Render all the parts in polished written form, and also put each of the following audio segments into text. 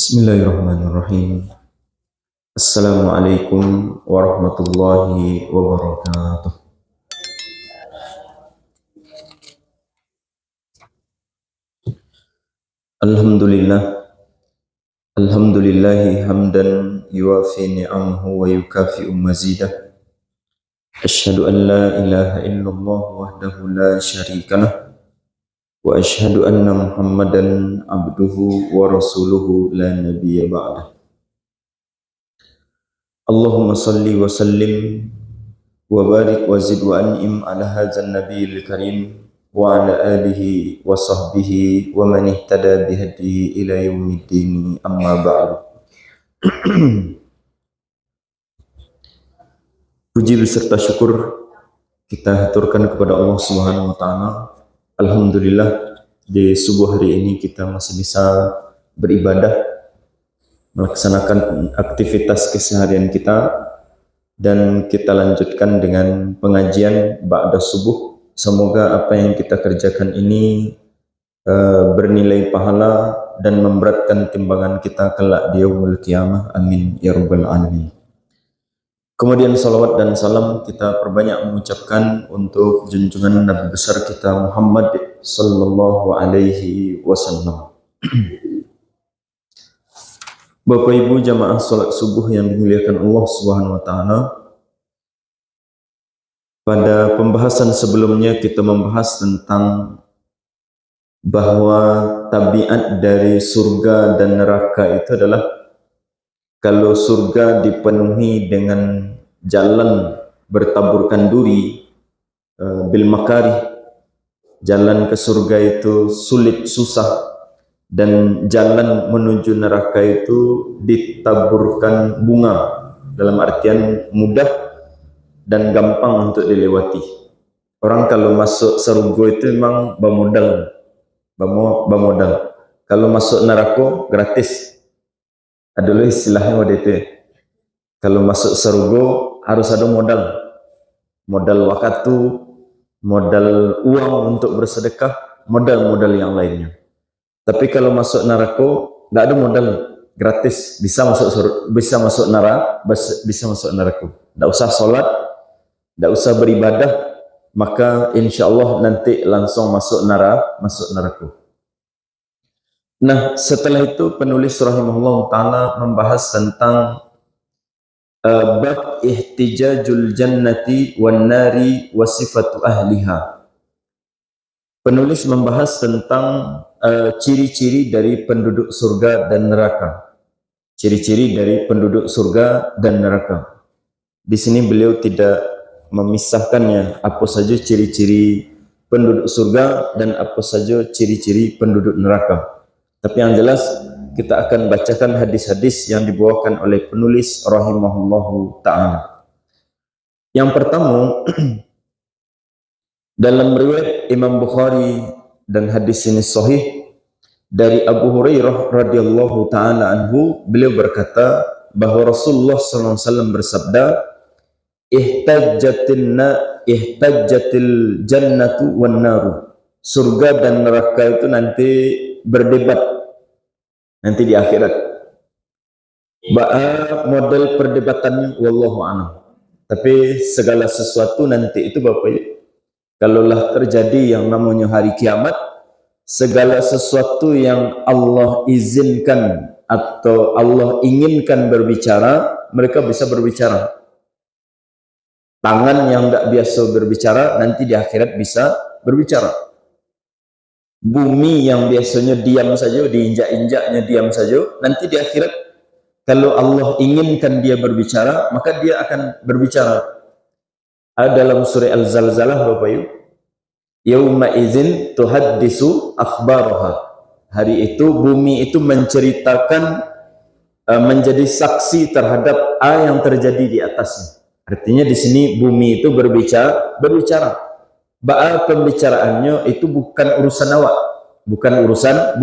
Bismillahirrahmanirrahim. Assalamualaikum warahmatullahi wabarakatuh. Alhamdulillah. Alhamdulillahi hamdan yuwafi ni'amahu wa yukafi'u mazidah. Asyhadu an la ilaha illallah wahdahu la syarikalah. Wa asyhadu anna Muhammadan abduhu wa rasuluhu la nabiyya ba'dah. Allahumma salli wa sallim wa barik wa zid wa an'im ala hadzal nabiyil karim wa ala alihi wa sahbihi wa man ihtada bihadihi ila yaumiddin, amma ba'du. Puji beserta syukur kita haturkan kepada Allah Subhanahu wa taala. Alhamdulillah, di subuh hari ini kita masih bisa beribadah, melaksanakan aktivitas keseharian kita, dan kita lanjutkan dengan pengajian ba'da subuh. Semoga apa yang kita kerjakan ini bernilai pahala dan memberatkan timbangan kita kelak di yaumul qiyamah. Amin ya rabbal alamin. Kemudian salawat dan salam kita perbanyak mengucapkan untuk junjungan Nabi besar kita Muhammad sallallahu alaihi wasallam. Bapak Ibu jamaah salat subuh yang dimuliakan Allah Subhanahu wa taala. Pada pembahasan sebelumnya kita membahas tentang bahwa tabiat dari surga dan neraka itu adalah kalau surga dipenuhi dengan jalan bertaburkan duri, bil makarih, jalan ke surga itu sulit, susah, dan jalan menuju neraka itu ditaburkan bunga, dalam artian mudah dan gampang untuk dilewati. Orang kalau masuk surga itu memang bamodal. Kalau masuk neraka gratis. Adalah istilahnya waktu itu. Kalau masuk surga harus ada modal waktu, modal uang untuk bersedekah, modal yang lainnya. Tapi kalau masuk neraka tidak ada modal, gratis, bisa masuk neraka. Tidak usah solat, tidak usah beribadah, maka insya Allah nanti langsung masuk neraka. Nah, setelah itu penulis rahimahullah ta'ala membahas tentang bab ihtijajul jannati wan nari wa sifatu ahliha. Penulis membahas tentang ciri-ciri dari penduduk surga dan neraka. Ciri-ciri dari penduduk surga dan neraka. Di sini beliau tidak memisahkannya apa saja ciri-ciri penduduk surga dan apa saja ciri-ciri penduduk neraka. Tapi yang jelas kita akan bacakan hadis-hadis yang dibawakan oleh penulis rahimahullahu ta'ala. Yang pertama, dalam riwayat Imam Bukhari dan hadis ini sahih dari Abu Hurairah radhiyallahu ta'ala anhu, beliau berkata bahwa Rasulullah SAW bersabda, ihtajjatil jannatu wan naru. Surga dan neraka itu nanti berdebat nanti di akhirat. Model perdebatannya wallahu a'lam. Tapi segala sesuatu nanti itu Bapak Ibu, kalaulah terjadi yang namanya hari kiamat, segala sesuatu yang Allah izinkan atau Allah inginkan berbicara, mereka bisa berbicara. Tangan yang tidak biasa berbicara nanti di akhirat bisa berbicara. Bumi yang biasanya diam saja, diinjak-injaknya diam saja, nanti di akhirat kalau Allah inginkan dia berbicara, maka dia akan berbicara. Dalam surah Al-Zalzalah Bapak Ibu, yauma idzin tuhaddisu akhbaraha. Hari itu bumi itu menceritakan, menjadi saksi terhadap apa yang terjadi di atasnya. Artinya di sini bumi itu berbicara. Bahwa pembicaraannya itu bukan urusan awak, bukan urusan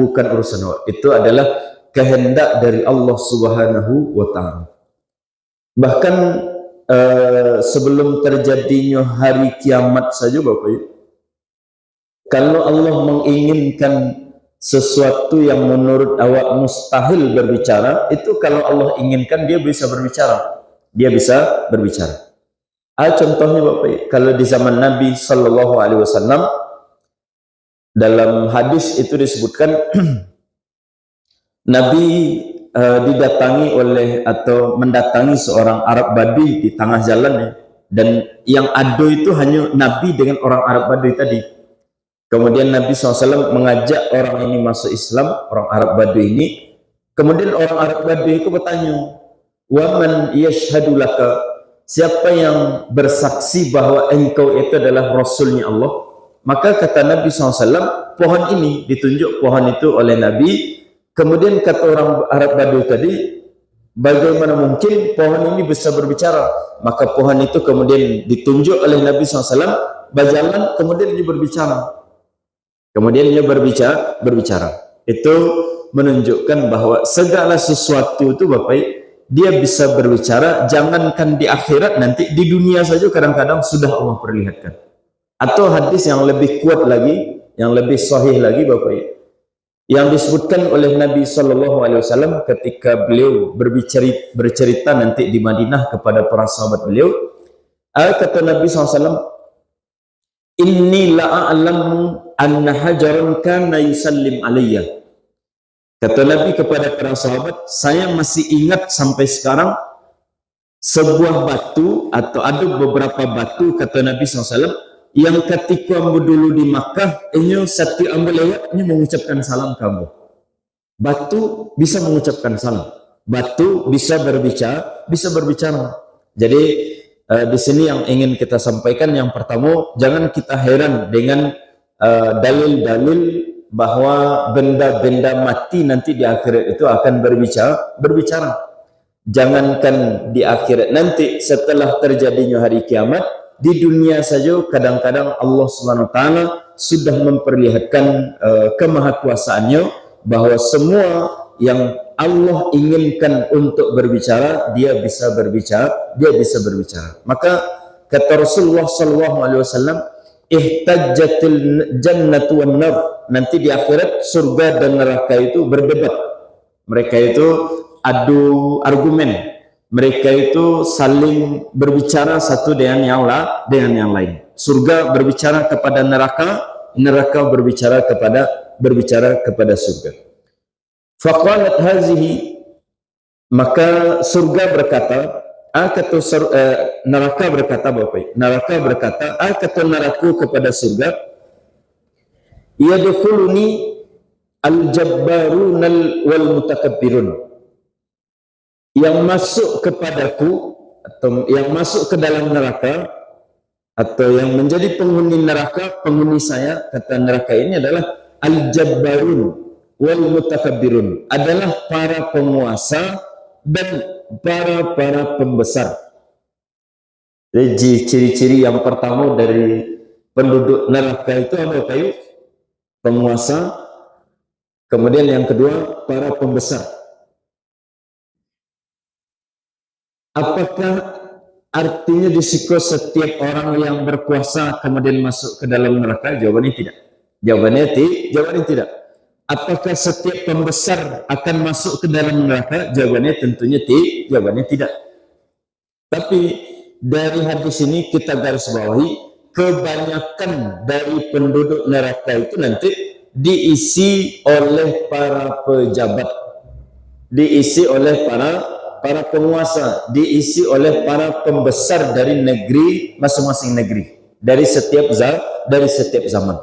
awak. Itu adalah kehendak dari Allah Subhanahu wa ta'ala. Bahkan sebelum terjadinya hari kiamat saja Bapak Ibu, kalau Allah menginginkan sesuatu yang menurut awak mustahil berbicara, itu kalau Allah inginkan dia bisa berbicara. Dia bisa berbicara. Contohnya Bapak, kalau di zaman Nabi Sallallahu Alaihi Wasallam, dalam hadis itu disebutkan Nabi didatangi oleh atau mendatangi seorang Arab Badui di tengah jalan, ya. Dan yang ado itu hanya Nabi dengan orang Arab Badui tadi. Kemudian Nabi SAW mengajak orang ini masuk Islam, orang Arab Badui ini. Kemudian orang Arab Badui itu bertanya, "Waman yashhadu laka?" Siapa yang bersaksi bahwa engkau itu adalah Rasulnya Allah? Maka kata Nabi SAW, pohon ini, ditunjuk pohon itu oleh Nabi. Kemudian kata orang Arab Badui tadi, bagaimana mungkin pohon ini bisa berbicara? Maka pohon itu kemudian ditunjuk oleh Nabi SAW, berjalan, kemudian dia berbicara. Kemudian dia berbicara. Itu menunjukkan bahwa segala sesuatu itu Bapak, dia bisa berbicara. Jangankan di akhirat, nanti di dunia saja kadang-kadang sudah Allah perlihatkan. Atau hadis yang lebih kuat lagi, yang lebih sahih lagi Bapak, yang disebutkan oleh Nabi SAW ketika beliau bercerita nanti di Madinah kepada para sahabat beliau. Kata Nabi SAW, "Inni la'alamu anna hajaran kana yusallim alayya." Kata Nabi kepada para sahabat, saya masih ingat sampai sekarang sebuah batu, atau ada beberapa batu, kata Nabi SAW, yang ketika ambo dulu di Makkah, ini setiap ambo lewat, ini mengucapkan salam kamu. Batu bisa mengucapkan salam, batu bisa berbicara. Jadi di sini yang ingin kita sampaikan, yang pertama, jangan kita heran dengan dalil-dalil bahwa benda-benda mati nanti di akhirat itu akan berbicara. Jangankan di akhirat nanti, setelah terjadinya hari kiamat, di dunia saja kadang-kadang Allah SWT sudah memperlihatkan kemahakuasaannya, bahwa semua yang Allah inginkan untuk berbicara, dia bisa berbicara. Maka kata Rasulullah SAW, ihtajjatil jannatu wan nar, nanti di akhirat surga dan neraka itu berdebat. Mereka itu adu argumen, mereka itu saling berbicara satu dengan yang lain. Surga berbicara kepada neraka, neraka berbicara kepada surga. Faqalat hazihi, maka surga berkata, neraka berkata, Bapak, neraka berkata, kata neraka kepada surga, yadkhuluni al-jabbarun wal mutakabbirun, yang masuk kepadaku, atau yang masuk ke dalam neraka, atau yang menjadi penghuni neraka, penghuni saya, kata neraka ini adalah al-jabbarun wal mutakabbirun, adalah para penguasa dan para pembesar. Jadi ciri-ciri yang pertama dari penduduk neraka itu apa, Pak? Penguasa. Kemudian yang kedua, para pembesar. Apakah artinya disiko setiap orang yang berkuasa kemudian masuk ke dalam neraka? Jawabannya tidak. Jawabannya tidak. Apakah setiap pembesar akan masuk ke dalam neraka? Jawabannya tentunya tidak. Tapi dari hadis ini kita garis bawahi, kebanyakan dari penduduk neraka itu nanti diisi oleh para pejabat, diisi oleh para penguasa, diisi oleh para pembesar dari negeri, masing-masing negeri, dari setiap zaman.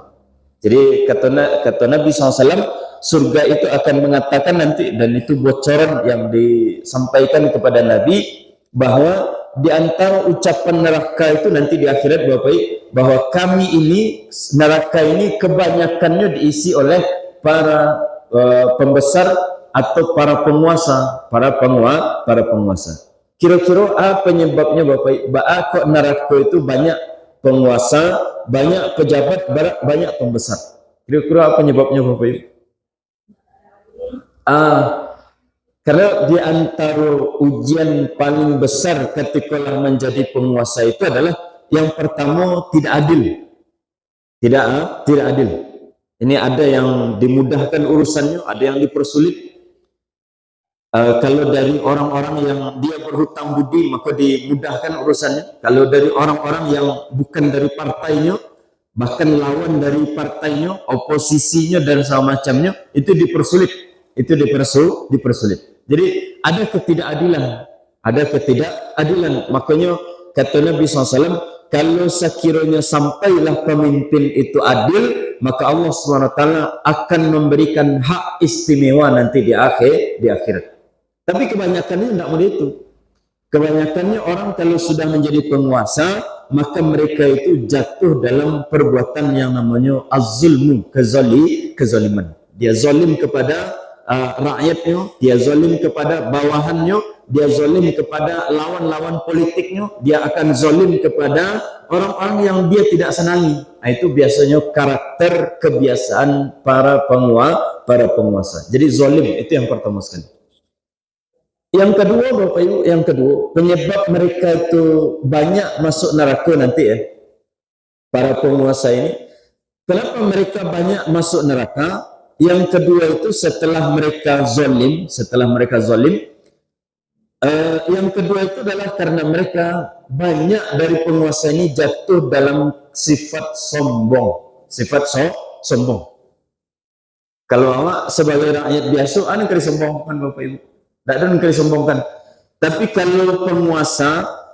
Jadi kata Nabi SAW, surga itu akan mengatakan nanti, dan itu bocoran yang disampaikan kepada Nabi, bahwa di antara ucapan neraka itu nanti di akhirat, Bapak, bahwa kami ini, neraka ini kebanyakannya diisi oleh para pembesar atau para penguasa, para penguasa. Kira-kira apa penyebabnya, Bapak? Kok neraka itu banyak penguasa, banyak pejabat, banyak pembesar? Kira-kira apa penyebabnya, Bapak Ibu? Karena di antara ujian paling besar ketika menjadi penguasa itu adalah yang pertama, tidak adil. Tidak adil. Ini ada yang dimudahkan urusannya, ada yang dipersulit. Kalau dari orang-orang yang dia berhutang budi, maka dimudahkan urusannya. Kalau dari orang-orang yang bukan dari partainya, bahkan lawan dari partainya, oposisinya dan sama macamnya, itu dipersulit. Itu dipersulit. Jadi ada ketidakadilan. Makanya kata Nabi SAW, kalau sekiranya sampailah pemimpin itu adil, maka Allah SWT akan memberikan hak istimewa nanti di akhirat. Tapi kebanyakannya tidak begitu. Kebanyakannya orang kalau sudah menjadi penguasa, maka mereka itu jatuh dalam perbuatan yang namanya az-zulmu, kezaliman. Dia zalim kepada rakyatnya, dia zalim kepada bawahannya, dia zalim kepada lawan-lawan politiknya, dia akan zalim kepada orang-orang yang dia tidak senangi. Nah, itu biasanya karakter kebiasaan para penguasa. Jadi zalim itu yang pertama sekali. Yang kedua, Bapak Ibu, penyebab mereka itu banyak masuk neraka nanti ya, para penguasa ini. Kenapa mereka banyak masuk neraka? Yang kedua itu setelah mereka zalim, yang kedua itu adalah karena mereka banyak dari penguasa ini jatuh dalam sifat sombong. Kalau awak sebagai rakyat biasa, anda kali sombongkan Bapak Ibu. Tidak ada yang disombongkan. Tapi kalau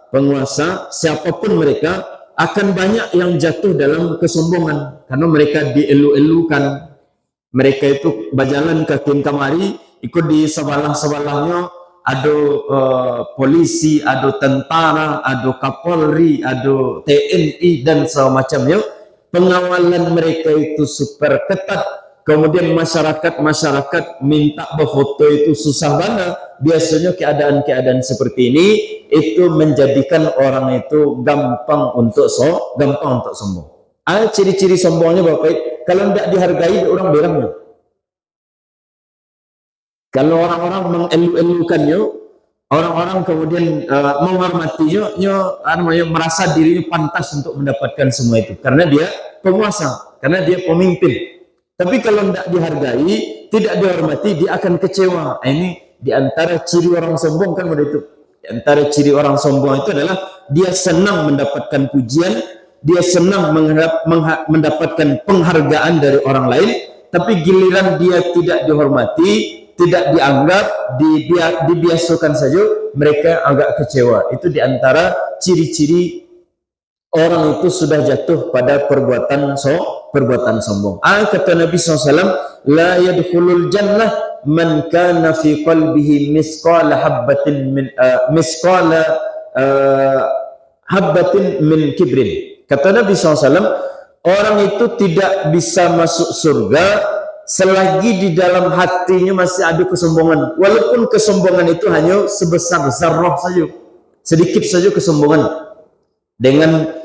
penguasa siapapun mereka akan banyak yang jatuh dalam kesombongan karena mereka dielu-elukan. Mereka itu berjalan ke kemari, ikut di sebelah-sebelahnya ada polisi, ada tentara, ada kapolri, ada TNI dan semacamnya. Pengawalan mereka itu super ketat. Kemudian masyarakat minta berfoto itu susah banget. Biasanya keadaan seperti ini itu menjadikan orang itu gampang untuk sombong. Ciri-ciri sombongnya Bapak, kalau tidak dihargai orang berangnya. Kalau orang-orang mengelu-elukannya, orang-orang kemudian menghormatinya, merasa dirinya pantas untuk mendapatkan semua itu karena dia penguasa, karena dia pemimpin. Tapi kalau tidak dihargai, tidak dihormati, dia akan kecewa. Ini diantara ciri orang sombong kan begitu. Di antara ciri orang sombong itu adalah dia senang mendapatkan pujian, dia senang mendapatkan penghargaan dari orang lain, tapi giliran dia tidak dihormati, tidak dianggap, dibiasakan saja, mereka agak kecewa. Itu diantara ciri-ciri orang itu sudah jatuh pada perbuatan sombong. Kata Nabi SAW, la yadkhulul jannah man kana fi qalbihi misqala habbatin min kibrin. Kata Nabi SAW, orang itu tidak bisa masuk surga selagi di dalam hatinya masih ada kesombongan. Walaupun kesombongan itu hanya sebesar zarrah saja, sedikit saja kesombongan. Dengan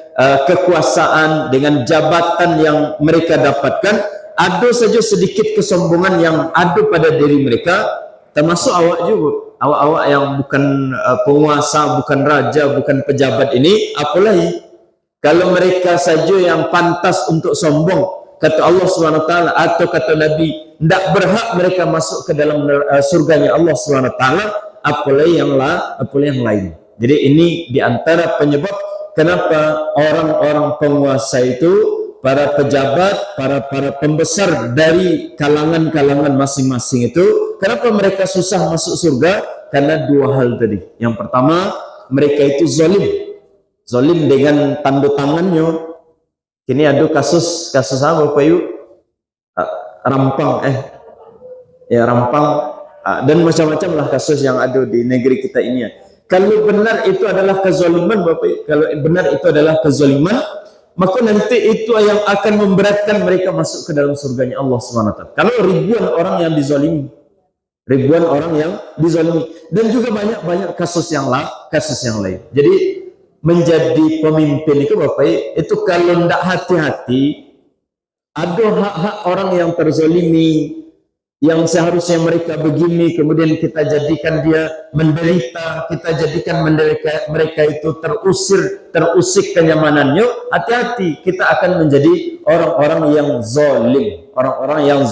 kekuasaan, dengan jabatan yang mereka dapatkan, ada saja sedikit kesombongan yang ada pada diri mereka, termasuk awak juga. Awak-awak yang bukan penguasa, bukan raja, bukan pejabat ini, apalagi kalau mereka saja yang pantas untuk sombong, kata Allah SWT atau kata Nabi, tidak berhak mereka masuk ke dalam surganya Allah SWT, apalagi yang lain. Jadi ini diantara penyebab kenapa orang-orang penguasa itu, para pejabat, para pembesar dari kalangan-kalangan masing-masing itu, kenapa mereka susah masuk surga? Karena dua hal tadi. Yang pertama, mereka itu zalim dengan tanda tangannya. Ini ada kasus apa Bapak Ibu? Rampang dan macam-macam lah kasus yang ada di negeri kita ini ya. Kalau benar itu adalah kezaliman Bapak, kalau benar itu adalah kezaliman, maka nanti itu yang akan memberatkan mereka masuk ke dalam surganya Allah SWT. Kalau ribuan orang yang dizalimi, dan juga banyak kasus yang lain. Jadi menjadi pemimpin itu Bapak, itu kalau tidak hati-hati, ada hak-hak orang yang terzalimi, yang seharusnya mereka begini, kemudian kita jadikan dia menderita, kita jadikan mereka itu terusik kenyamanannya, hati-hati, kita akan menjadi orang-orang yang zalim, orang-orang yang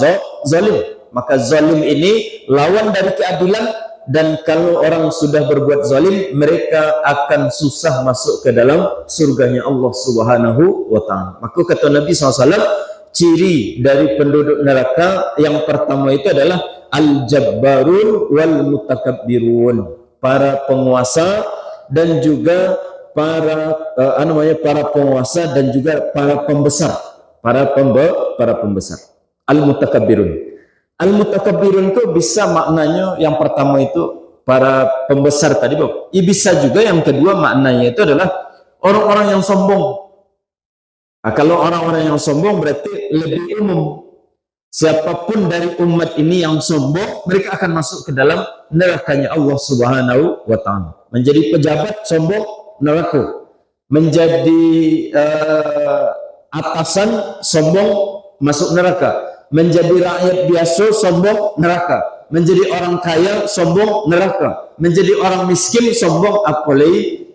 zalim. Maka zalim ini lawan dari keadilan, dan kalau orang sudah berbuat zalim, mereka akan susah masuk ke dalam surganya Allah Subhanahu wa ta'ala. Maka kata Nabi SAW, ciri dari penduduk neraka yang pertama itu adalah al-jabbarun wal mutakabbirun, para penguasa dan juga para penguasa dan juga para pembesar, para pembesar. Al-mutakabbirun. Al-mutakabbirun itu bisa maknanya yang pertama itu para pembesar tadi, Bob. Bisa juga yang kedua maknanya itu adalah orang-orang yang sombong. Nah, kalau orang-orang yang sombong berarti lebih umum. Siapapun dari umat ini yang sombong, mereka akan masuk ke dalam nerakanya Allah Subhanahu wa ta'ala. Menjadi pejabat sombong, neraka. Menjadi atasan sombong, masuk neraka. Menjadi rakyat biasa sombong, neraka. Menjadi orang kaya sombong, neraka. Menjadi orang miskin sombong, apalagi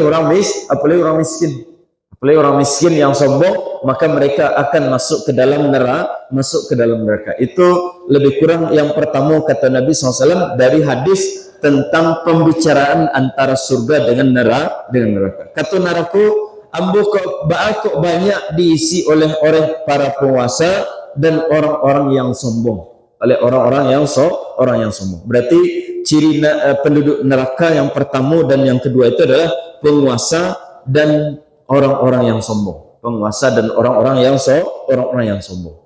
orang miskin. Apalagi orang miskin yang sombong, maka mereka akan masuk ke dalam neraka. Itu lebih kurang yang pertama kata Nabi SAW dari hadis tentang pembicaraan antara surga dengan neraka. Kata neraka, ambo kok banyak diisi oleh para penguasa dan orang-orang yang sombong. Oleh orang-orang yang sombong. Berarti ciri penduduk neraka yang pertama dan yang kedua itu adalah penguasa dan orang-orang yang sombong. Penguasa dan orang-orang yang sombong.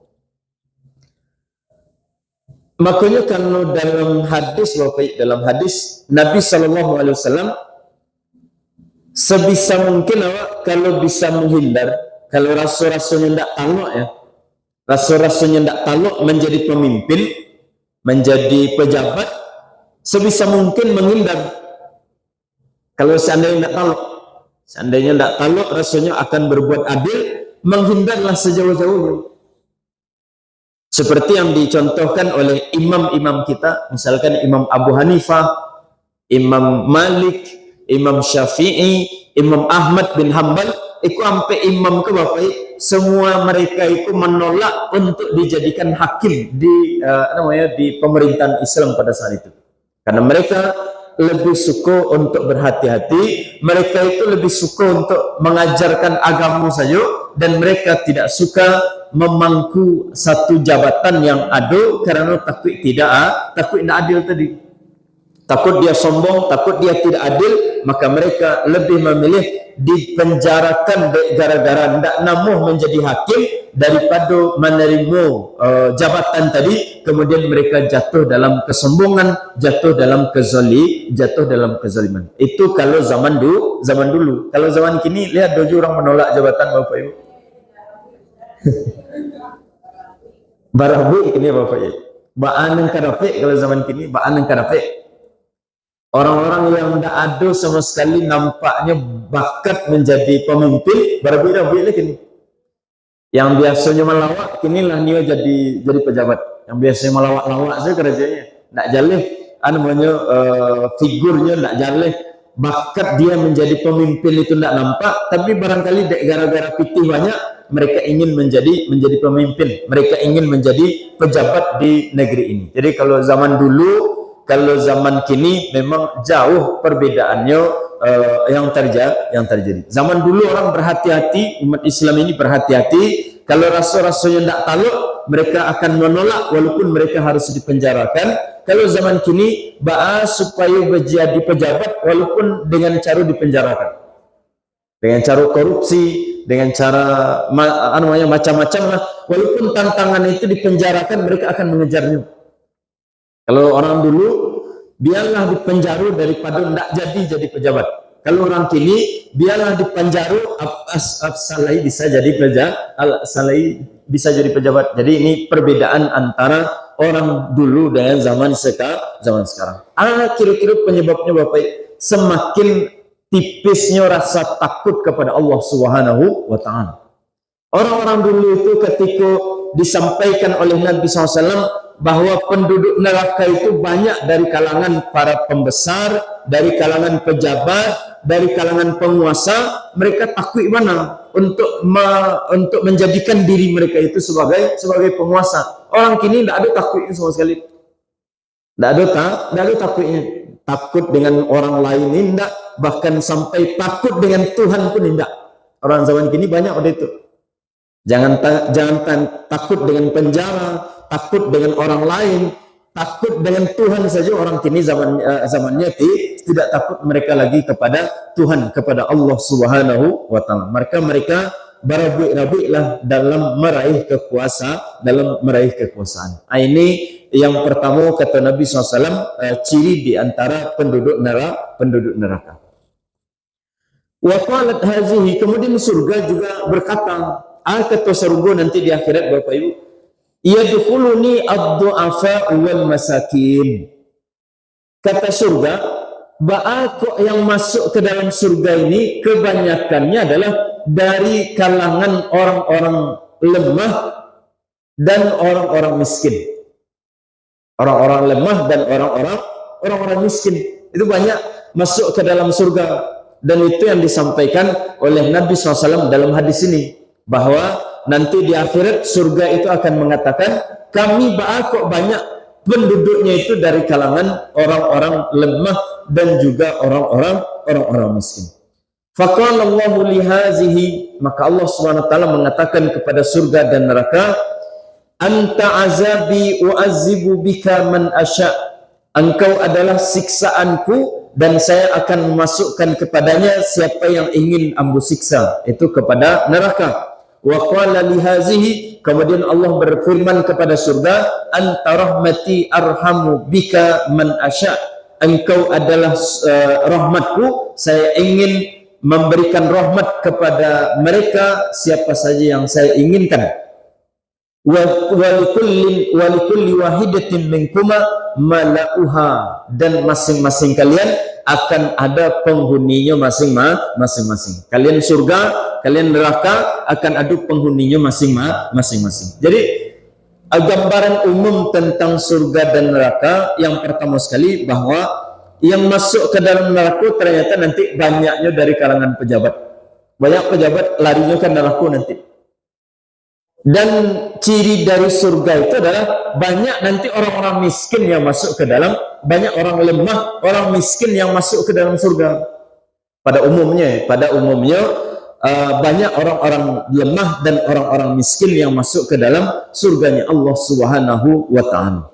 Makanya kalau dalam hadis Nabi SAW sebisa mungkin kalau bisa menghindar, kalau rasa-rasanya tidak taluk ya, rasa-rasanya tidak taluk menjadi pemimpin, menjadi pejabat, sebisa mungkin menghindar. Kalau seandainya tidak taluk, rasanya akan berbuat adil, menghindarlah sejauh-jauhnya. Seperti yang dicontohkan oleh imam-imam kita, misalkan Imam Abu Hanifah, Imam Malik, Imam Syafi'i, Imam Ahmad bin Hanbal, itu sampai imam ke bapak, semua mereka itu menolak untuk dijadikan hakim di pemerintahan Islam pada saat itu. Karena mereka lebih suka untuk berhati-hati, mereka itu lebih suka untuk mengajarkan agama saja, dan mereka tidak suka memangku satu jabatan yang ada karena takut tidak adil tadi. Takut dia sombong, takut dia tidak adil, maka mereka lebih memilih dipenjarakan gara-gara tidak namuh menjadi hakim daripada menerima jabatan tadi, kemudian mereka jatuh dalam kesombongan, jatuh dalam kezaliman. Itu kalau zaman dulu. Kalau zaman kini lihat dojo orang menolak jabatan Bapak Ibu. Barabi ini Bapak Ibu. Ba'anang kadafik kalau zaman kini, ba'anang kadafik. Orang-orang yang tidak ada sama sekali nampaknya bakat menjadi pemimpin, barabi kini. Yang biasanya melawak, kinilah dia jadi pejabat. Yang biasanya melawak-lawak saja kerjanya, tidak jalih, figurnya tidak jalih, bakat dia menjadi pemimpin itu tidak nampak. Tapi barangkali gara-gara pitih banyak, mereka ingin menjadi pemimpin, mereka ingin menjadi pejabat di negeri ini. Jadi kalau zaman dulu, kalau zaman kini memang jauh perbedaannya yang terjadi. Zaman dulu orang berhati-hati, umat Islam ini berhati-hati. Kalau rasa-rasanya tidak taluk, mereka akan menolak walaupun mereka harus dipenjarakan. Kalau zaman kini, supaya menjadi pejabat walaupun dengan cara dipenjarakan, dengan cara korupsi, dengan cara macam-macam lah. Walaupun tantangan itu dipenjarakan, mereka akan mengejarnya. Kalau orang dulu, biarlah dipenjara daripada tidak jadi pejabat. Kalau orang kini, biarlah dipenjara, salai bisa jadi pejabat. Jadi ini perbedaan antara orang dulu dengan zaman sekarang. Kira-kira penyebabnya Bapak, semakin tipisnya rasa takut kepada Allah Subhanahu wa ta'ala. Orang-orang dulu itu ketika disampaikan oleh Nabi SAW bahwa penduduk neraka itu banyak dari kalangan para pembesar, dari kalangan pejabat, dari kalangan penguasa. Mereka takut mana untuk menjadikan diri mereka itu sebagai penguasa. Orang kini tidak ada takutnya sama sekali. Tidak ada takutnya. Takut dengan orang lain ini tidak, bahkan sampai takut dengan Tuhan pun tidak. Orang zaman kini banyak udah itu. Jangan takut dengan penjara, takut dengan orang lain, takut dengan Tuhan saja. Orang kini zamannya tidak takut mereka lagi kepada Tuhan, kepada Allah Subhanahu wa taala. Mereka berabik-rabiklah dalam meraih kekuasaan. Ini yang pertama kata Nabi SAW, ciri di antara penduduk neraka. Wa qalat hazihi, kemudian surga juga berkata, kata surga nanti di akhirat Bapak Ibu, yadkhuluni ad-du'afa wal masakin. Kata surga, kok yang masuk ke dalam surga ini kebanyakannya adalah dari kalangan orang-orang lemah dan orang-orang miskin. Orang-orang lemah dan orang-orang miskin itu banyak masuk ke dalam surga. Dan itu yang disampaikan oleh Nabi SAW dalam hadis ini, bahwa nanti di akhirat surga itu akan mengatakan, kami kok banyak penduduknya itu dari kalangan orang-orang lemah dan juga orang-orang miskin. Faqala Allahu li hazihi, maka Allah Subhanahu wa taala mengatakan kepada surga dan neraka, anta azabi u'azzibu bika man asya. Engkau adalah siksaanku dan saya akan memasukkan kepadanya siapa yang ingin ambu siksa, itu kepada neraka. Wa qala li hazihi, kemudian Allah berfirman kepada surga, anta rahmati arhamu bika man asya. Engkau adalah rahmatku, saya ingin memberikan rahmat kepada mereka siapa saja yang saya inginkan. Wa likulli wahidatin minkuma malauha, dan masing-masing kalian akan ada penghuninya masing-masing. Kalian surga, kalian neraka akan ada penghuninya masing-masing. Jadi gambaran umum tentang surga dan neraka, yang pertama sekali bahwa yang masuk ke dalam neraka ternyata nanti banyaknya dari kalangan pejabat. Banyak pejabat larinya ke neraka nanti. Dan ciri dari surga itu adalah banyak nanti orang-orang miskin yang masuk ke dalam, banyak orang lemah, orang miskin yang masuk ke dalam surga. Pada umumnya banyak orang-orang lemah dan orang-orang miskin yang masuk ke dalam surganya Allah Subhanahu wa taala.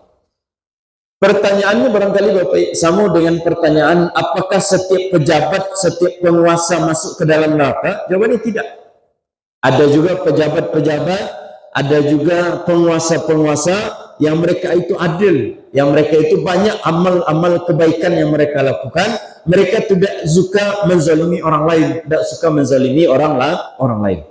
Pertanyaannya barangkali Bapak sama dengan pertanyaan, apakah setiap pejabat, setiap penguasa masuk ke dalam neraka? Jawabannya tidak. Ada juga pejabat-pejabat, ada juga penguasa-penguasa yang mereka itu adil, yang mereka itu banyak amal-amal kebaikan yang mereka lakukan. Mereka tidak suka menzalimi orang lain, tidak suka menzalimi orang lain.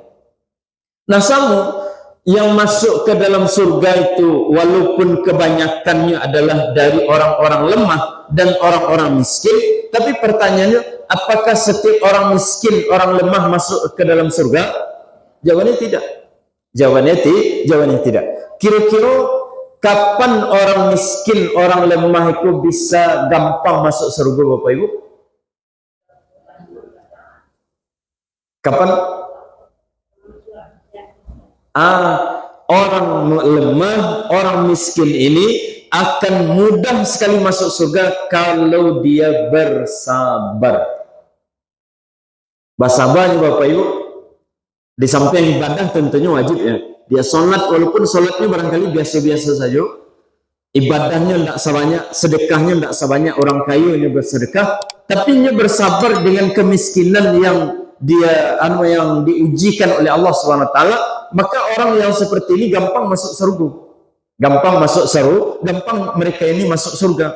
Nah, sama yang masuk ke dalam surga itu walaupun kebanyakannya adalah dari orang-orang lemah dan orang-orang miskin, tapi pertanyaannya, apakah setiap orang miskin, orang lemah masuk ke dalam surga? Jawabannya tidak. Jawabannya tidak. Kira-kira kapan orang miskin, orang lemah itu bisa gampang masuk surga Bapak Ibu? Kapan? Orang lemah, orang miskin ini akan mudah sekali masuk surga kalau dia bersabar. Bersabarnya Bapak Ibu, di samping ibadah tentunya wajib ya. Dia sholat, walaupun sholatnya barangkali biasa-biasa saja, ibadahnya tidak sebanyak, sedekahnya tidak sebanyak orang kaya yang bersedekah, tapi dia bersabar dengan kemiskinan yang yang diujikan oleh Allah SWT, maka orang yang seperti ini gampang masuk surga. Gampang mereka ini masuk surga.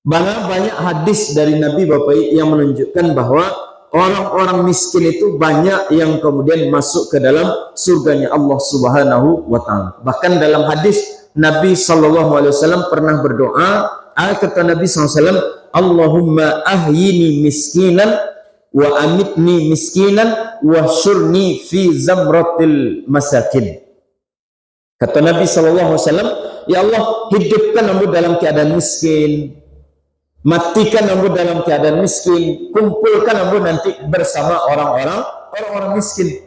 Banyak hadis dari Nabi Bapak yang menunjukkan bahwa orang-orang miskin itu banyak yang kemudian masuk ke dalam surganya Allah Subhanahu wa taala. Bahkan dalam hadis Nabi SAW pernah berdoa, kata Nabi SAW, Allahumma ahyini miskinan wa amitni miskinan wa syurni fi zamratil masakin. Kata Nabi SAW, ya Allah, hidupkan ambo dalam keadaan miskin, matikan ambo dalam keadaan miskin, kumpulkan ambo nanti bersama orang-orang miskin.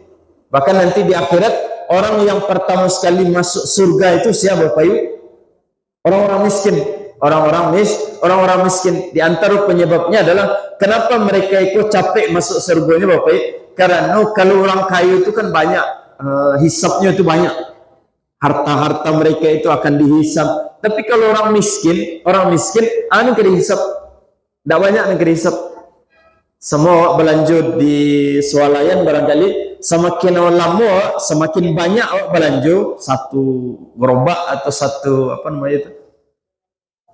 Bahkan nanti di akhirat, orang yang pertama sekali masuk surga itu siapa Bapak Ibu? Orang-orang miskin. Orang-orang miskin. Di antara penyebabnya adalah kenapa mereka itu capek masuk surganya Bapak Ibu? Karena kalau orang kaya itu kan banyak, hisapnya itu banyak. Harta-harta mereka itu akan dihisap. Tapi kalau orang miskin anu ke dihisap. Tidak banyak yang dihisap. Semua belanja di swalayan barangkali semakin lama semakin banyak belanja satu gerobak atau satu apa namanya itu.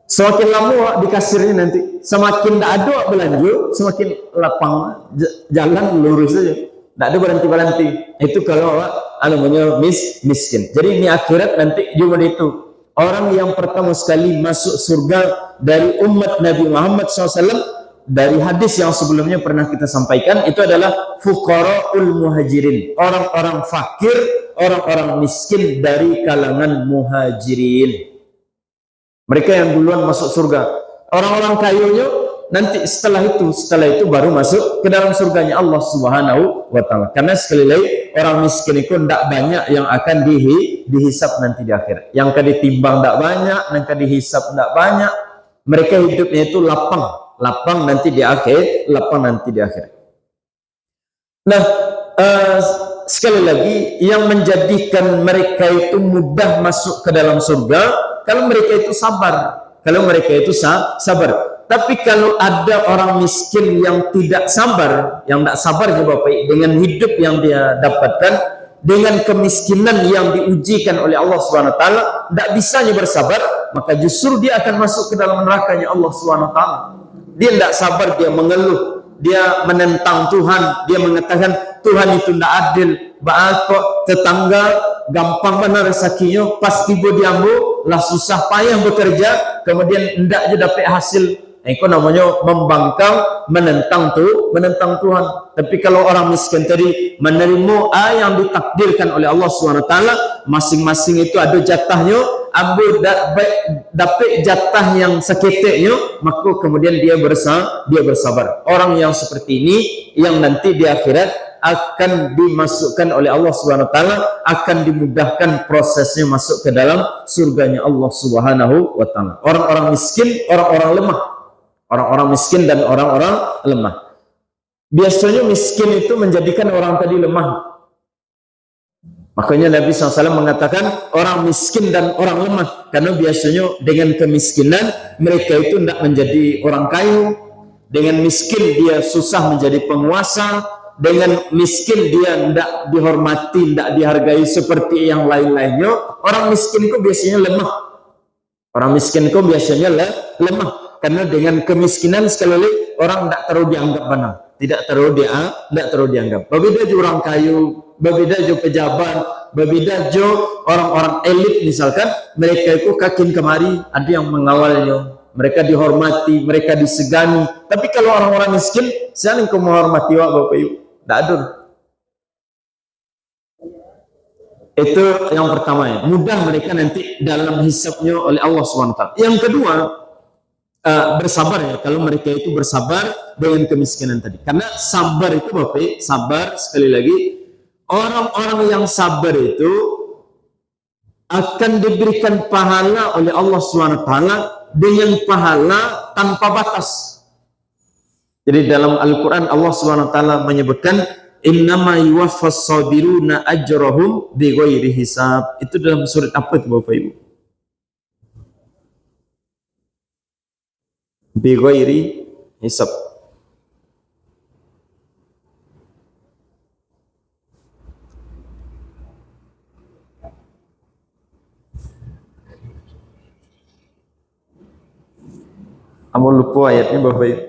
Semakin lama di kasirnya nanti semakin tidak ada belanja, semakin lapang jalan lurus saja. Tidak ada berhenti-berhenti. Itu kalau namanya miskin. Jadi ini akhirat nanti juga itu. Orang yang pertama sekali masuk surga dari umat Nabi Muhammad SAW, dari hadis yang sebelumnya pernah kita sampaikan, itu adalah fuqara'ul muhajirin. Orang-orang fakir, orang-orang miskin dari kalangan muhajirin. Mereka yang duluan masuk surga. Orang-orang kayunya nanti setelah itu baru masuk ke dalam surganya Allah Subhanahu wa taala. Karena sekali lagi orang miskin itu tidak banyak yang akan dihisap nanti di akhirat. Yang akan ditimbang tidak banyak, yang akan dihisap tidak banyak. Mereka hidupnya itu lapang nanti di akhir, Nah, sekali lagi yang menjadikan mereka itu mudah masuk ke dalam surga kalau mereka itu sabar. Tapi kalau ada orang miskin yang tidak sabar, yang tidak sabar ya Bapak, dengan hidup yang dia dapatkan, dengan kemiskinan yang diujikan oleh Allah Subhanahu wa taala, tidak bisanya bersabar, maka justru dia akan masuk ke dalam nerakanya Allah Subhanahu wa taala. Dia tidak sabar, dia mengeluh, dia menentang Tuhan, dia mengatakan Tuhan itu tidak adil, kok tetangga gampang mana rezekinya, pasti tiba diambil lah susah payah bekerja, kemudian tidak je dapat hasil. Itu namanya membangkang, menentang Tuhan. Tapi kalau orang miskin tadi menerima yang ditakdirkan oleh Allah SWT, masing-masing itu ada jatahnya, ambil dapat jatah yang seketiknya, maka kemudian dia bersabar. Orang yang seperti ini yang nanti di akhirat akan dimasukkan oleh Allah SWT, akan dimudahkan prosesnya masuk ke dalam surganya Allah Subhanahu wa taala. Orang-orang miskin, orang-orang lemah. Orang-orang miskin dan orang-orang lemah. Biasanya miskin itu menjadikan orang tadi lemah. Makanya Nabi SAW mengatakan orang miskin dan orang lemah. Karena biasanya dengan kemiskinan mereka itu tidak menjadi orang kaya. Dengan miskin dia susah menjadi penguasa. Dengan miskin dia tidak dihormati, tidak dihargai seperti yang lain-lainnya. Orang miskin itu biasanya lemah. Karena dengan kemiskinan sekali lagi orang tidak terlalu dianggap benar, tidak terlalu dianggap. Berbeda juga orang kayu, berbeda juga pejabat, berbeda juga orang-orang elit misalkan, mereka itu kakin kemari, ada yang mengawalnya, mereka dihormati, mereka disegani. Tapi kalau orang-orang miskin, siapa yang menghormati Bapak Ibu? Tidak ada. Itu yang pertama ya, mudah mereka nanti dalam hisabnya oleh Allah SWT. Yang kedua, bersabar ya, kalau mereka itu bersabar dengan kemiskinan tadi. Karena sabar itu Bapak, sabar sekali lagi, orang-orang yang sabar itu akan diberikan pahala oleh Allah SWT dengan pahala tanpa batas. Jadi dalam Al-Quran Allah SWT menyebutkan innama yuwaffas sabiruna ajrahum bighairi hisab. Itu dalam surat apa itu Bapak Ibu? Bighairi hisab. Kamu lupa ayatnya Bapak Ibu?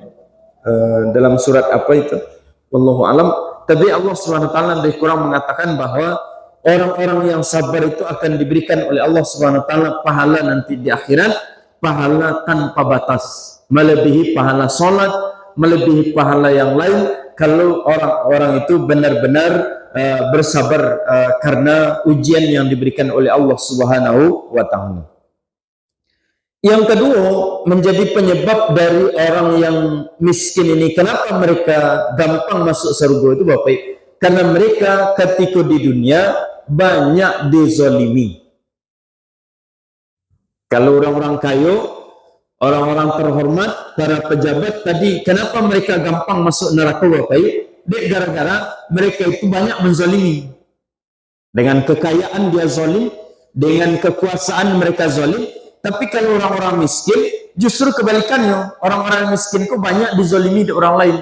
Dalam surat apa itu? Wallahu alam. Tapi Allah SWT dari Quran mengatakan bahwa orang-orang yang sabar itu akan diberikan oleh Allah SWT pahala nanti di akhirat, pahala tanpa batas, melebihi pahala sholat, melebihi pahala yang lain kalau orang-orang itu benar-benar bersabar karena ujian yang diberikan oleh Allah Subhanahu wa taala. Yang kedua, menjadi penyebab dari orang yang miskin ini, kenapa mereka gampang masuk surga itu Bapak? Karena mereka ketika di dunia banyak dizalimi. Kalau orang-orang kaya, orang-orang terhormat, para pejabat tadi, kenapa mereka gampang masuk neraka Bapak? Gara-gara mereka itu banyak menzalimi. Dengan kekayaan dia zalim, dengan kekuasaan mereka zalim. Tapi kalau orang-orang miskin, justru kebalikannya. Orang-orang miskin itu banyak dizalimi di orang lain.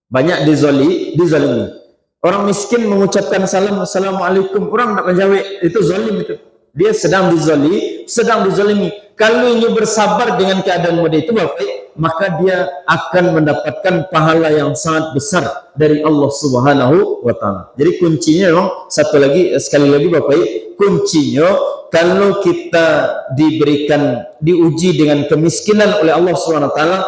Banyak dizalimi. Orang miskin mengucapkan salam, assalamualaikum, orang tak menjawab, itu zalim itu. Dia sedang dizalimi. Kalau ini bersabar dengan keadaan model itu Bapak, maka dia akan mendapatkan pahala yang sangat besar dari Allah Subhanahu wa taala. Jadi kuncinya memang sekali lagi Bapak, kuncinya kalau kita diuji dengan kemiskinan oleh Allah Subhanahu wa taala,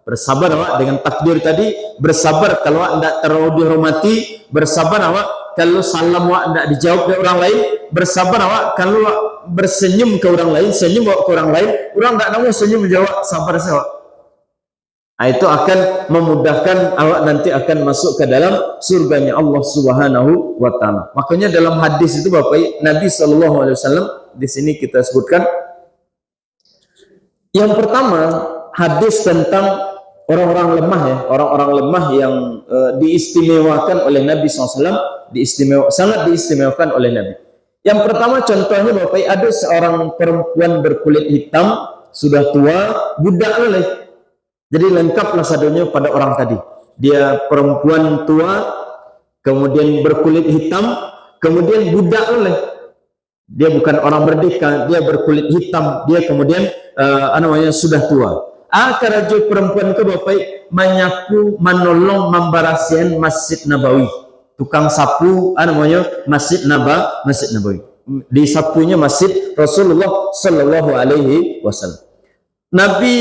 bersabar awak dengan takdir tadi, bersabar kalau awak tidak terlalu dihormati, bersabar awak kalau salam awak tidak dijawab oleh orang lain, bersabar awak kalau awak bersenyum ke orang lain, senyum awak ke orang lain, orang tidak mau senyum menjawab, sabar saja. Itu akan memudahkan awak nanti akan masuk ke dalam surganya Allah Subhanahu wa taala. Makanya dalam hadis itu Bapak, Nabi sallallahu alaihi wasallam di sini kita sebutkan yang pertama, hadis tentang orang-orang lemah ya, orang-orang lemah yang diistimewakan oleh Nabi SAW, sangat diistimewakan oleh Nabi. Yang pertama contohnya Bapak, ada seorang perempuan berkulit hitam, sudah tua, budak leleh. Jadi lengkaplah sadonya pada orang tadi. Dia perempuan tua, kemudian berkulit hitam, kemudian budak leleh. Dia bukan orang merdeka, dia berkulit hitam, dia kemudian sudah tua. Keraja perempuan ke Bapak menyapu, menolong, membarasian Masjid Nabawi. Tukang sapu Masjid Nabawi. Disapunya Masjid Rasulullah sallallahu alaihi wasallam. Nabi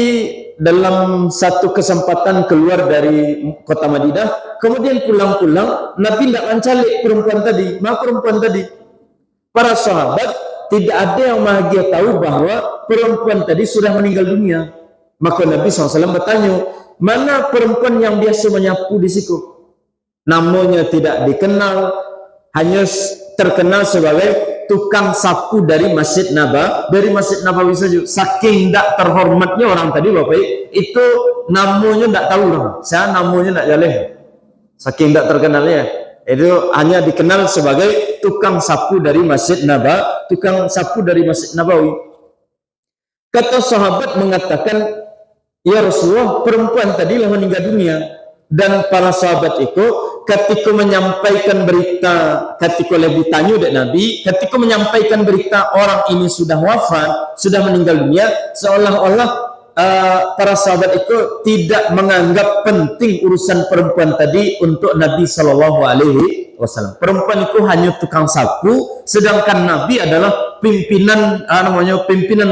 dalam satu kesempatan keluar dari kota Madinah, kemudian pulang-pulang, Nabi tidak mencalik perempuan tadi. Para sahabat tidak ada yang bahagia tahu bahwa perempuan tadi sudah meninggal dunia. Maka Nabi SAW bertanya, mana perempuan yang biasa menyapu di situ? Namanya tidak dikenal, hanya terkenal sebagai tukang sapu dari Masjid Nabawi saja. Saking tidak terhormatnya orang tadi Bapak, itu namanya tidak tahu orang. Saya namanya tidak jaleh. Saking tidak terkenalnya, itu hanya dikenal sebagai tukang sapu dari Masjid Nabawi. Kata sahabat mengatakan, ya Rasulullah, perempuan tadi lah meninggal dunia. Dan para sahabat itu ketika menyampaikan berita, ketika lebih tanya dari Nabi, ketika menyampaikan berita orang ini sudah wafat, sudah meninggal dunia, seolah-olah para sahabat itu tidak menganggap penting urusan perempuan tadi untuk Nabi Shallallahu Alaihi Wasallam. Perempuan itu hanya tukang sapu, sedangkan Nabi adalah pimpinan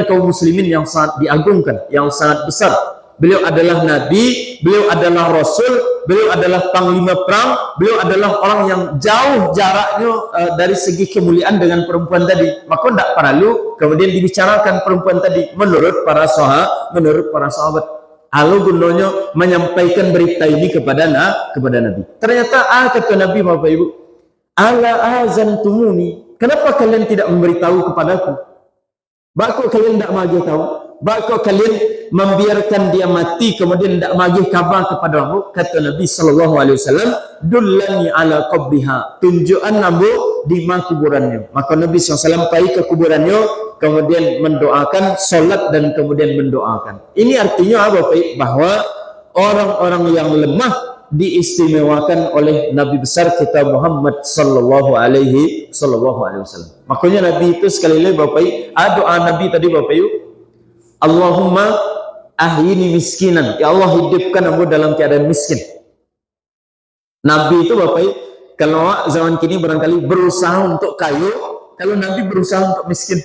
kaum muslimin yang sangat diagungkan, yang sangat besar. Beliau adalah Nabi, beliau adalah Rasul, beliau adalah panglima perang, beliau adalah orang yang jauh jaraknya dari segi kemuliaan dengan perempuan tadi. Maka tidak perlu kemudian dibicarakan perempuan tadi menurut para sahabat. Lalu gunanya menyampaikan berita ini kepada Nabi. Ternyata kata Nabi, Bapak Ibu, ala azantumuni, kenapa kalian tidak memberitahu kepadaku? Bakal kalian tidak mau tahu? Bakal kalian membiarkan dia mati kemudian tidak bagi kabar kepada aku? Kata Nabi sallallahu alaihi wasallam, dullani ala qabriha, tunjukkan Nabi di mana kuburannya. Maka Nabi SAW pergi ke kuburannya, kemudian mendoakan, salat dan kemudian mendoakan. Ini artinya apa Pak? Bahwa orang-orang yang lemah diistimewakan oleh Nabi besar kita Muhammad sallallahu alaihi wasallam. Makanya Nabi itu sekali lagi Bapak, doa Nabi tadi Bapak Ibu, Allahumma ahyini miskinan, ya Allah hidupkan aku dalam keadaan miskin. Nabi itu Bapak, kalau zaman kini barangkali berusaha untuk kaya, kalau Nabi berusaha untuk miskin.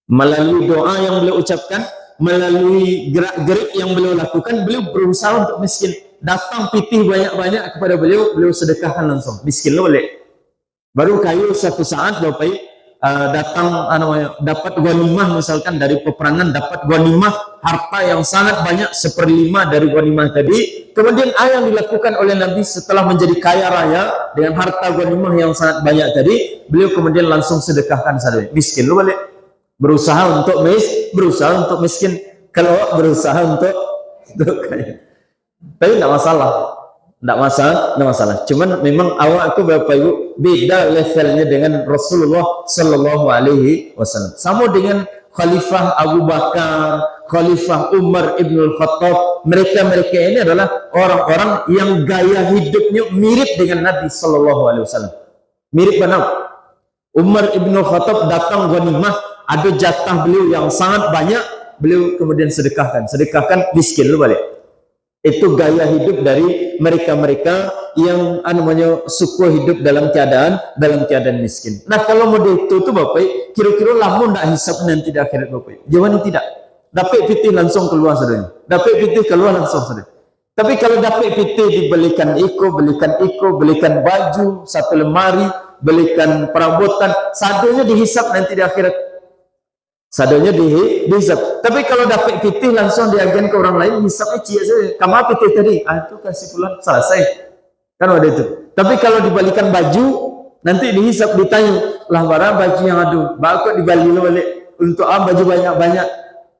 Melalui doa yang beliau ucapkan, melalui gerak-gerik yang beliau lakukan, beliau berusaha untuk miskin. datang pitih banyak-banyak kepada beliau, beliau sedekahkan langsung. Miskin boleh. Baru kayu suatu saat Bapak datang dapat ghanimah, misalkan dari peperangan dapat ghanimah harta yang sangat banyak, 1/5 dari ghanimah tadi. Kemudian apa yang dilakukan oleh Nabi setelah menjadi kaya raya dengan harta ghanimah yang sangat banyak tadi, beliau kemudian langsung sedekahkan saja. Miskin lu balik. Berusaha untuk miskin. Kalau berusaha untuk kaya. Tapi tidak masalah. Cuman memang awak aku Bapak Ibu beda levelnya dengan Rasulullah Sallallahu Alaihi Wasallam. Sama dengan Khalifah Abu Bakar, Khalifah Umar Ibn Khattab. Mereka ini adalah orang-orang yang gaya hidupnya mirip dengan Nabi Sallallahu Alaihi Wasallam. Mirip benar. Umar Ibn Khattab datang ghanimah, ada jatah beliau yang sangat banyak, beliau kemudian sedekahkan miskin lu balik. Itu gaya hidup dari mereka-mereka yang suka hidup dalam keadaan miskin. Nah, kalau model itu tuh Bapak, kira-kira lama ndak hisap nanti di akhirat Bapak. Jangan tidak. Dapat pitih langsung keluar saudara. Dapat pitih keluar langsung saudara. Tapi kalau dapat pitih dibelikan belikan baju, satu lemari, belikan perabotan, sadonya dihisap nanti di akhirat. Sadonya dihisap. Tapi kalau dapat pitih langsung diagen ke orang lain, hisapnya cia saja. Kamu apa pitih tadi? Itu kasih pulang, selesai. Kan ada itu. Tapi kalau dibalikan baju, nanti dihisap, ditanya, lah barang baju yang ada, bakal dibalik balik untuk baju banyak-banyak,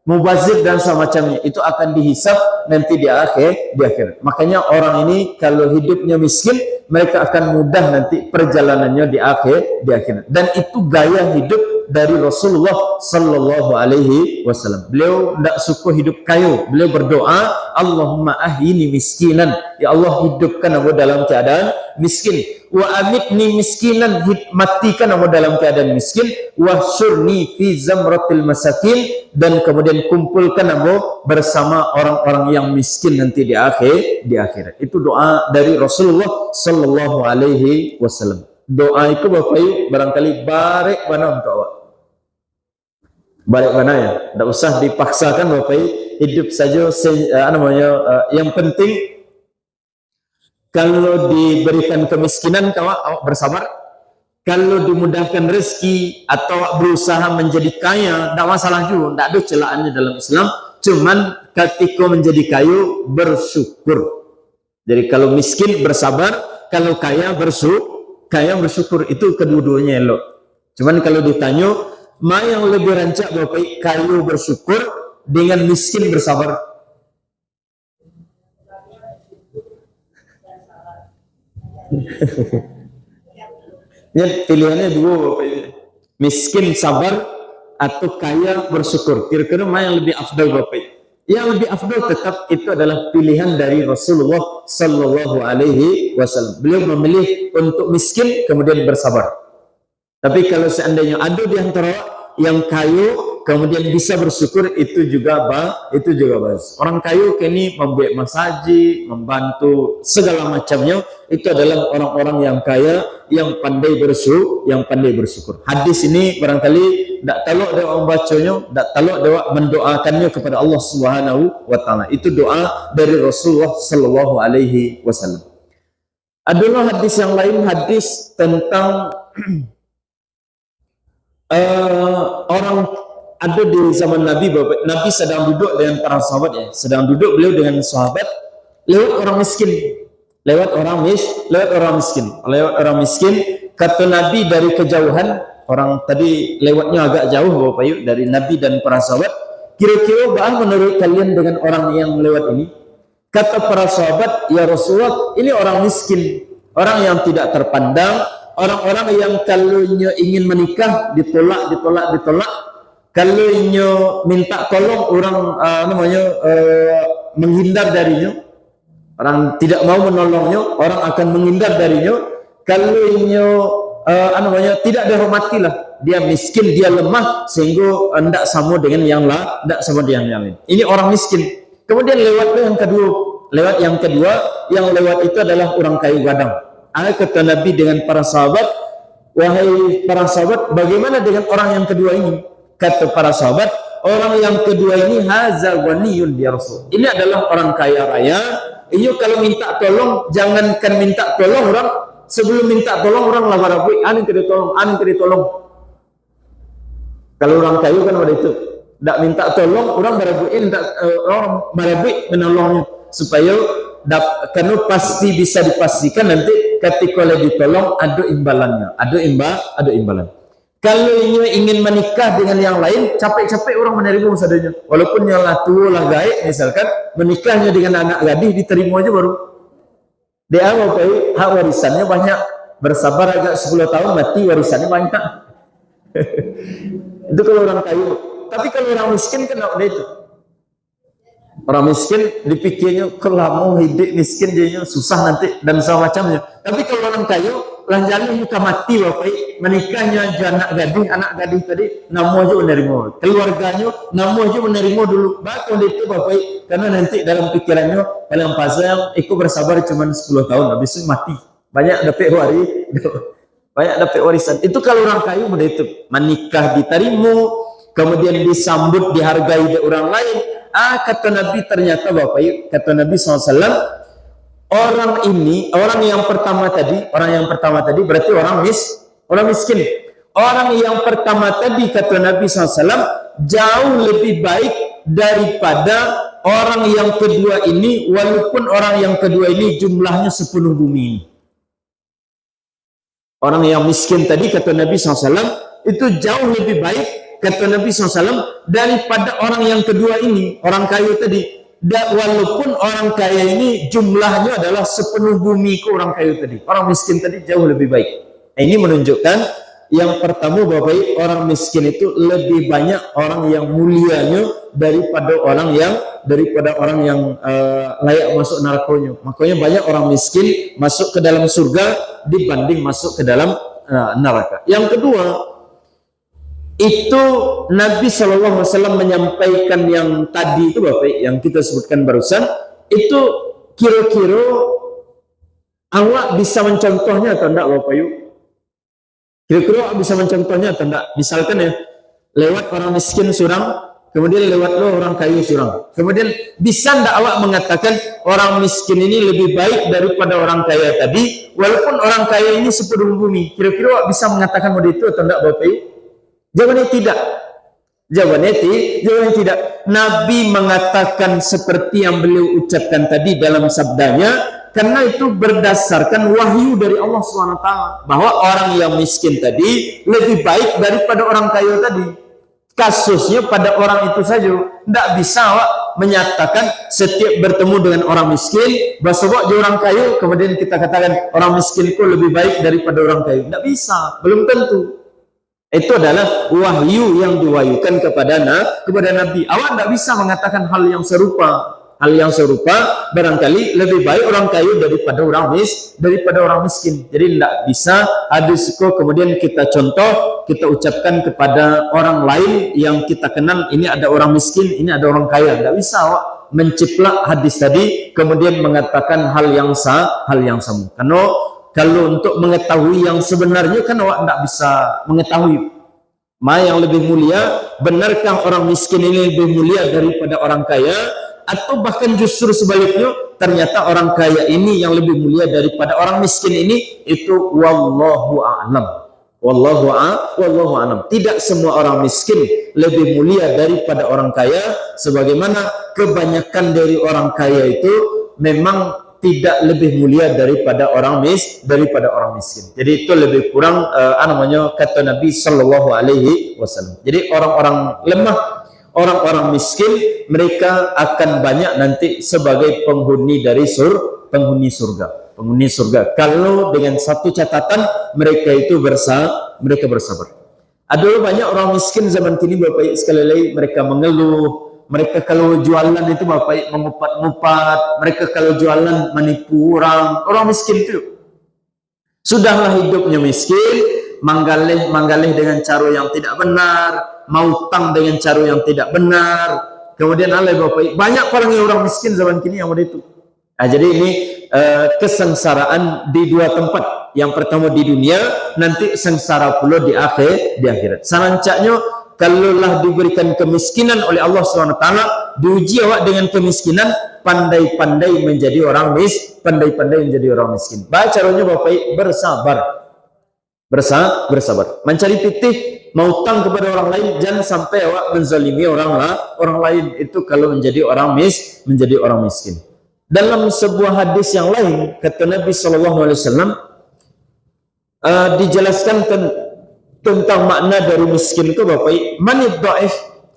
mubazir dan semacamnya. Itu akan dihisap nanti di akhir. Makanya orang ini kalau hidupnya miskin, mereka akan mudah nanti perjalanannya di akhir. Dan itu gaya hidup dari Rasulullah Sallallahu Alaihi Wasallam. Beliau tidak suka hidup kayu. Beliau berdoa, Allahumma ahyini miskinan. Ya Allah, hidupkan aku dalam keadaan miskin. Wa amitni miskinan, matikan aku dalam keadaan miskin. Wa syurni fi zamratil masakin, dan kemudian kumpulkan aku bersama orang-orang yang miskin nanti di akhirat. Itu doa dari Rasulullah Sallallahu Alaihi Wasallam. Doa itu Bapak Ibu barangkali barek mana untuk awak. Balik mana ya, tidak usah dipaksakan Bapak Ibu, hidup saja yang penting kalau diberikan kemiskinan awak bersabar, kalau dimudahkan rezeki atau berusaha menjadi kaya, tidak masalah juga, tidak ada celaannya dalam Islam. Cuman ketika menjadi kaya bersyukur. Jadi kalau miskin bersabar, kalau kaya bersyukur, itu kedua-duanya elok. Cuman kalau ditanya mana yang lebih rancak Bapak, kayu bersyukur dengan miskin bersabar? Ya, pilihannya dua Bapak. Miskin sabar atau kaya bersyukur. Kira-kira mana yang lebih afdal Bapak? Yang lebih afdal tetap itu adalah pilihan dari Rasulullah Sallallahu Alaihi Wasallam. Beliau memilih untuk miskin kemudian bersabar. Tapi kalau seandainya ada di antara yang kayu kemudian bisa bersyukur, itu juga bagus. Orang kayu kini membuat masaji, membantu segala macamnya, itu adalah orang-orang yang kaya yang pandai bersyukur. Hadis ini barangkali tidak taluk dewa membacanya, tidak taluk dewa mendoakannya kepada Allah Subhanahu wa taala. Itu doa dari Rasulullah Sallallahu Alaihi Wasallam. Adalah hadis yang lain, hadis tentang orang ada di zaman Nabi. Nabi sedang duduk dengan para sahabat, sedang duduk beliau dengan sahabat, lewat orang miskin, kata Nabi dari kejauhan, orang tadi lewatnya agak jauh Bapak Ibu dari Nabi dan para sahabat, kira-kira bagaimana menurut kalian dengan orang yang lewat ini? Kata para sahabat, ya Rasulullah, ini orang miskin, orang yang tidak terpandang, orang-orang yang kalau ingin menikah ditolak, kalau minta tolong orang menghindar darinya, orang tidak mau menolongnya, orang akan menghindar darinya. Kalau tidak dihormatilah, dia miskin, dia lemah, sehingga tidak sama dengan yang lain. Ini orang miskin. Kemudian lewat yang kedua, yang lewat itu adalah orang kayu gadang. Kata Nabi dengan para sahabat, wahai para sahabat, bagaimana dengan orang yang kedua ini? Kata para sahabat, orang yang kedua ini haza ghaniyun ya Rasul. Ini adalah orang kaya raya Iyo kalau minta tolong, jangankan minta tolong orang, sebelum minta tolong orang lah barabui, anu kena tolong, anu kena tolong. Kalau orang kayu kan ada itu, tidak minta tolong, orang barabuin, orang barabui menolongnya supaya karena pasti bisa dipastikan nanti ketika oleh ditolong ada imbalannya, ada imbalan. Kalau ingin menikah dengan yang lain, capek-capek orang menerima sadanya. Walaupun yang lah tua lah gaib, misalkan menikahnya dengan anak gadis diterima aja baru. Dia mau hak warisannya banyak, bersabar agak 10 tahun mati warisannya banyak. Itu kalau orang kayu. Tapi kalau orang miskin kan ada itu. Orang miskin dipikirnya kalau mau hidup miskin jadinya susah nanti dan semacamnya. Tapi kalau orang kayu lanjani muka mati bapak menikahnya anak gadis tadi namu aja menerima, keluarganya namu aja menerima dulu. Bahkan itu bapak karena nanti dalam pikirannya dalam fase yang ikut bersabar cuma 10 tahun habis itu mati. Banyak dapat warisan. Itu kalau orang kayu mudah itu menikah diterima, kemudian disambut dihargai oleh orang lain. Kata Nabi ternyata bapak, kata Nabi SAW, orang yang pertama tadi berarti orang miskin. Orang yang pertama tadi kata Nabi SAW jauh lebih baik daripada orang yang kedua ini, walaupun orang yang kedua ini jumlahnya sepenuh bumi ini. Orang yang miskin tadi kata Nabi SAW itu jauh lebih baik kata Nabi SAW daripada orang yang kedua ini, orang kaya tadi. Walaupun orang kaya ini jumlahnya adalah sepenuh bumi ke orang kaya tadi, orang miskin tadi jauh lebih baik. Ini menunjukkan yang pertama bapak, orang miskin itu lebih banyak orang yang mulianya daripada orang yang layak masuk nerakanya. Makanya banyak orang miskin masuk ke dalam surga dibanding masuk ke dalam neraka. Yang kedua, itu Nabi SAW menyampaikan yang tadi itu bapak, yang kita sebutkan barusan, itu kira-kira awak bisa mencontohnya atau tidak bapak yuk? Kira-kira awak bisa mencontohnya atau tidak? Misalkan ya, lewat orang miskin surang, kemudian lewat lo orang kaya surang. Kemudian bisa tidak awak mengatakan orang miskin ini lebih baik daripada orang kaya tadi, walaupun orang kaya ini sepenuh bumi. Kira-kira awak bisa mengatakan model itu atau tidak bapak yuk? Jawabannya tidak. Jawabannya tidak. Nabi mengatakan seperti yang beliau ucapkan tadi dalam sabdanya, karena itu berdasarkan wahyu dari Allah SWT bahwa orang yang miskin tadi lebih baik daripada orang kaya tadi. Kasusnya pada orang itu saja. Tidak bisa menyatakan setiap bertemu dengan orang miskin, bahwa orang kaya kemudian kita katakan orang miskin itu lebih baik daripada orang kaya. Tidak bisa, belum tentu. Itu adalah wahyu yang diwahyukan kepada Nabi. Awak tidak bisa mengatakan hal yang serupa. Hal yang serupa barangkali lebih baik orang kaya daripada orang miskin. Jadi tidak bisa hadis itu kemudian kita contoh, kita ucapkan kepada orang lain yang kita kenal, ini ada orang miskin, ini ada orang kaya. Tidak bisa awak menciplak hadis tadi kemudian mengatakan hal yang sama. Karena kalau untuk mengetahui yang sebenarnya kan awak tidak bisa mengetahui mana yang lebih mulia. Benarkah orang miskin ini lebih mulia daripada orang kaya, atau bahkan justru sebaliknya ternyata orang kaya ini yang lebih mulia daripada orang miskin ini? Itu wallahu a'lam. Wallahu a'lam. Tidak semua orang miskin lebih mulia daripada orang kaya, sebagaimana kebanyakan dari orang kaya itu memang tidak lebih mulia daripada orang miskin. Jadi itu lebih kurang kata Nabi Sallallahu Alaihi Wasallam. Jadi orang-orang lemah, orang-orang miskin, mereka akan banyak nanti sebagai penghuni dari penghuni surga. Kalau dengan satu catatan, mereka itu mereka bersabar. Ada banyak orang miskin zaman kini bapak sekali lagi, mereka mengeluh. Mereka kalau jualan itu bapak mengupat-ngupat, mereka kalau jualan menipu orang miskin itu. Sudahlah hidupnya miskin, manggalih dengan cara yang tidak benar, mau utang dengan cara yang tidak benar. Kemudian alai bapak, banyak orang miskin zaman kini yang ada itu. Nah, jadi ini kesengsaraan di dua tempat. Yang pertama di dunia, nanti sengsara pula di akhirat. Sanancaknya kalaulah diberikan kemiskinan oleh Allah SWT, diuji awak dengan kemiskinan, pandai-pandai menjadi orang miskin. Baca caranya Bapak, bersabar, mencari pitih, mau utang kepada orang lain, jangan sampai awak menzalimi orang lain. Itu kalau menjadi orang miskin. Dalam sebuah hadis yang lain, kata Nabi SAW, dijelaskan tentang makna dari miskin itu Bapak, manid dhaif.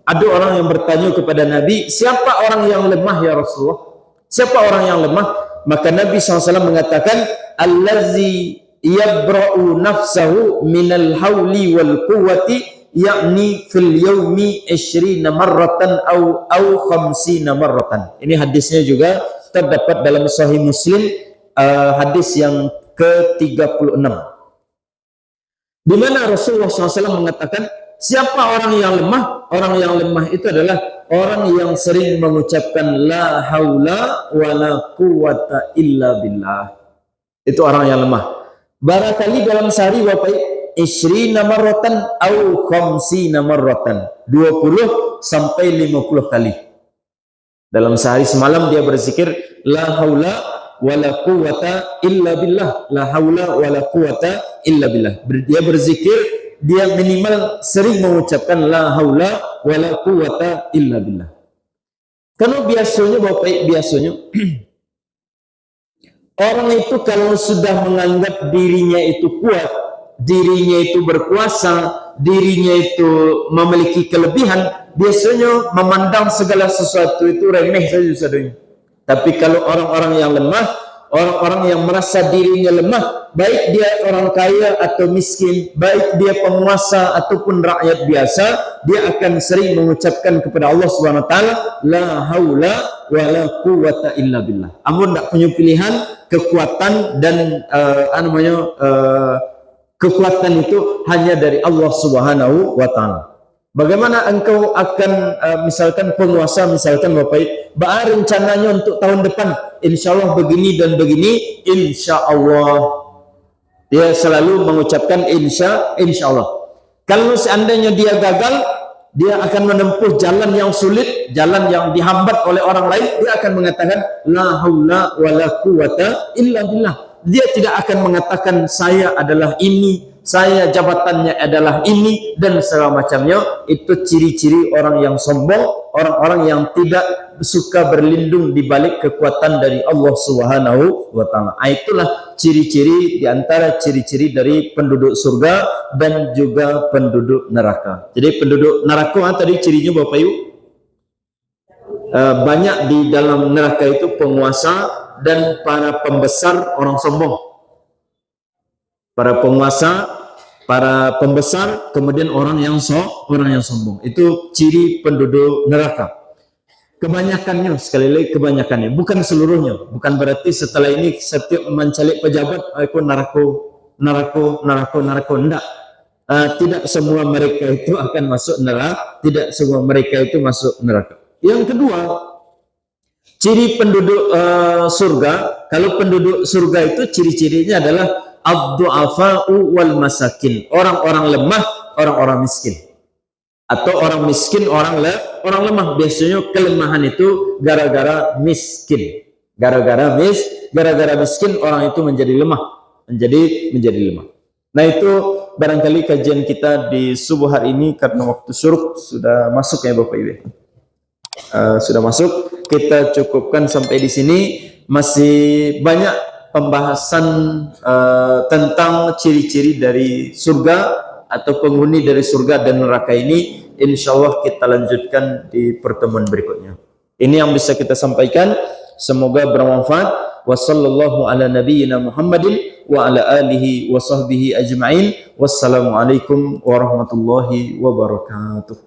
Ada orang yang bertanya kepada Nabi, siapa orang yang lemah ya Rasulullah? Siapa orang yang lemah? Maka Nabi SAW mengatakan, allazi yabra'u nafsahu minal hawli wal quwwati, yakni fil yawmi 20 marratan au 50 marratan. Ini hadisnya juga terdapat dalam Sahih Muslim, hadis yang ke-36, di mana Rasulullah SAW mengatakan, siapa orang yang lemah? Orang yang lemah itu adalah orang yang sering mengucapkan la haula wa la quwwata illa billah. Itu orang yang lemah. Barangkali dalam sehari Bapak 20 marratan au 50 marratan, 20 sampai 50 kali. Dalam sehari semalam dia berzikir la haula wala quwwata illa billah, la haula wala quwwata illa billah. Dia berzikir, dia minimal sering mengucapkan la haula wala quwwata illa billah. Karena biasanya Bapak, orang itu kalau sudah menganggap dirinya itu kuat, dirinya itu berkuasa, dirinya itu memiliki kelebihan, biasanya memandang segala sesuatu itu remeh saja saudara. Tapi kalau orang-orang yang lemah, orang-orang yang merasa dirinya lemah, baik dia orang kaya atau miskin, baik dia penguasa ataupun rakyat biasa, dia akan sering mengucapkan kepada Allah SWT, la haula wa la quwwata illa billah. Amun tak punya pilihan, kekuatan dan kekuatan itu hanya dari Allah Subhanahu wa Ta'ala. Bagaimana engkau akan misalkan penguasa, misalkan Bapak, rencananya untuk tahun depan, insya Allah begini dan begini, insya Allah. Dia selalu mengucapkan insya Allah. Kalau seandainya dia gagal, dia akan menempuh jalan yang sulit, jalan yang dihambat oleh orang lain, dia akan mengatakan la haula wa la quwwata illa billah. Dia tidak akan mengatakan saya adalah ini, saya jabatannya adalah ini, dan segala macamnya. Itu ciri-ciri orang yang sombong, orang-orang yang tidak suka berlindung di balik kekuatan dari Allah Subhanahu wa Ta'ala. Itulah ciri-ciri, di antara ciri-ciri dari penduduk surga dan juga penduduk neraka. Jadi penduduk neraka tadi cirinya Bapak Ibu, banyak di dalam neraka itu penguasa dan para pembesar orang sombong. Para penguasa, para pembesar, kemudian orang yang sombong. Itu ciri penduduk neraka. Kebanyakannya, sekali lagi kebanyakannya, bukan seluruhnya. Bukan berarti setelah ini setiap mencalik pejabat aku narako. Enggak. Tidak semua mereka itu akan masuk neraka. Tidak semua mereka itu masuk neraka. Yang kedua, ciri penduduk surga. Kalau penduduk surga itu ciri-cirinya adalah ad-du'afa'u wal masakin. Orang-orang lemah, orang-orang miskin. Atau orang miskin, orang lemah. Biasanya kelemahan itu gara-gara miskin. Gara-gara miskin orang itu menjadi lemah. Menjadi lemah. Nah, itu barangkali kajian kita di subuh hari ini, karena waktu syuruk sudah masuk ya Bapak Ibu. Sudah masuk. Kita cukupkan sampai di sini. Masih banyak pembahasan tentang ciri-ciri dari surga atau penghuni dari surga dan neraka ini. Insya Allah kita lanjutkan di pertemuan berikutnya. Ini yang bisa kita sampaikan. Semoga bermanfaat. Wassallallahu ala nabiyyina Muhammadin wa ala alihi wa sahbihi ajma'in. Wassalamualaikum warahmatullahi wabarakatuh.